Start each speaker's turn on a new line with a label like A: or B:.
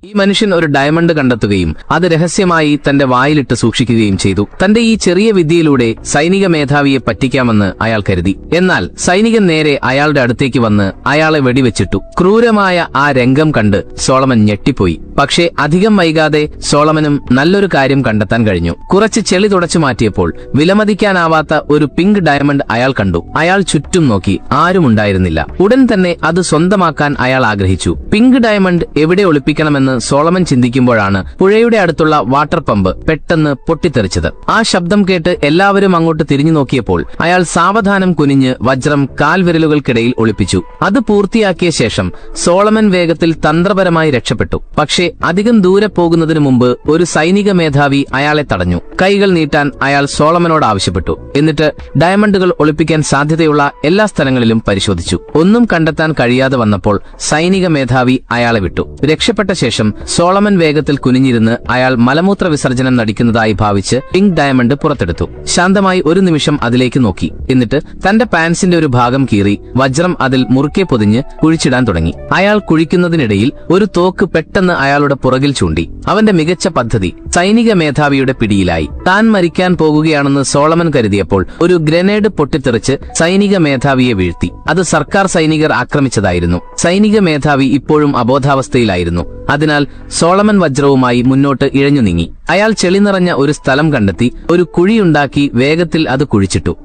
A: ഈ മനുഷ്യൻ ഒരു ഡയമണ്ട് കണ്ടെത്തുകയും അത് രഹസ്യമായി തന്റെ വായിലിട്ട് സൂക്ഷിക്കുകയും ചെയ്തു. തന്റെ ഈ ചെറിയ വിദ്യയിലൂടെ സൈനിക മേധാവിയെ പറ്റിക്കാമെന്ന് അയാൾ കരുതി. എന്നാൽ സൈനികൻ നേരെ അയാളുടെ അടുത്തേക്ക് വന്ന് അയാളെ വെടിവെച്ചിട്ടു. ക്രൂരമായ ആ രംഗം കണ്ട് സോളമൻ ഞെട്ടിപ്പോയി. പക്ഷേ അധികം വൈകാതെ സോളമനും നല്ലൊരു കാര്യം കണ്ടെത്താൻ കഴിഞ്ഞു. കുറച്ച് ചെളി തുടച്ചു മാറ്റിയപ്പോൾ വിലമതിക്കാനാവാത്ത ഒരു പിങ്ക് ഡയമണ്ട് അയാൾ കണ്ടു. അയാൾ ചുറ്റും നോക്കി, ആരുമുണ്ടായിരുന്നില്ല. ഉടൻ തന്നെ അത് സ്വന്തമാക്കാൻ അയാൾ ആഗ്രഹിച്ചു. പിങ്ക് ഡയമണ്ട് എവിടെ ഒളിപ്പിക്കണമെന്ന് സോളമൻ ചിന്തിക്കുമ്പോഴാണ് പുഴയുടെ അടുത്തുള്ള വാട്ടർ പമ്പ് പെട്ടെന്ന് പൊട്ടിത്തെറിച്ചത്. ആ ശബ്ദം കേട്ട് എല്ലാവരും അങ്ങോട്ട് തിരിഞ്ഞു നോക്കിയപ്പോൾ അയാൾ സാവധാനം കുനിഞ്ഞ് വജ്രം കാൽവിരലുകൾക്കിടയിൽ ഒളിപ്പിച്ചു. അത് പൂർത്തിയാക്കിയ ശേഷം സോളമൻ വേഗത്തിൽ തന്ത്രപരമായി രക്ഷപ്പെട്ടു. പക്ഷേ അധികം ദൂരെ പോകുന്നതിനു മുമ്പ് ഒരു സൈനിക മേധാവി അയാളെ തടഞ്ഞു. കൈകൾ നീട്ടാൻ അയാൾ സോളമനോട് ആവശ്യപ്പെട്ടു. എന്നിട്ട് ഡയമണ്ടുകൾ ഒളിപ്പിക്കാൻ സാധ്യതയുള്ള എല്ലാ സ്ഥലങ്ങളിലും പരിശോധിച്ചു. ഒന്നും കണ്ടെത്താൻ കഴിയാതെ വന്നപ്പോൾ സൈനിക മേധാവി അയാളെ വിട്ടു. രക്ഷപ്പെട്ട ശേഷം സോളമൻ വേഗത്തിൽ കുനിഞ്ഞിരുന്ന് അയാൾ മലമൂത്ര വിസർജനം നടിക്കുന്നതായി ഭാവിച്ച് പിങ്ക് ഡയമണ്ട് പുറത്തെടുത്തു. ശാന്തമായി ഒരു നിമിഷം അതിലേക്ക് നോക്കി. എന്നിട്ട് തന്റെ പാൻസിന്റെ ഒരു ഭാഗം കീറി വജ്രം അതിൽ മുറുക്കെ പൊതിഞ്ഞ് കുഴിച്ചിടാൻ തുടങ്ങി. അയാൾ കുഴിക്കുന്നതിനിടയിൽ ഒരു തോക്ക് പെട്ടെന്ന് അയാളുടെ പുറകിൽ ചൂണ്ടി. അവന്റെ മികച്ച പദ്ധതി സൈനിക മേധാവിയുടെ പിടിയിലായി. താൻ മരിക്കാൻ പോകുകയാണെന്ന് സോളമൻ കരുതിയപ്പോൾ ഒരു ഗ്രനേഡ് പൊട്ടിത്തെറിച്ച് സൈനിക മേധാവിയെ വീഴ്ത്തി. അത് സർക്കാർ സൈനികർ ആക്രമിച്ചതായിരുന്നു. സൈനിക മേധാവി ഇപ്പോഴും അബോധാവസ്ഥയിലായിരുന്നു. അതിനാൽ സോളമൻ വജ്രവുമായി മുന്നോട്ട് ഇഴഞ്ഞു നീങ്ങി. അയാൾ ചെളി നിറഞ്ഞ ഒരു സ്ഥലം കണ്ടെത്തി ഒരു കുഴിയുണ്ടാക്കി വേഗത്തിൽ അത് കുഴിച്ചിട്ടു.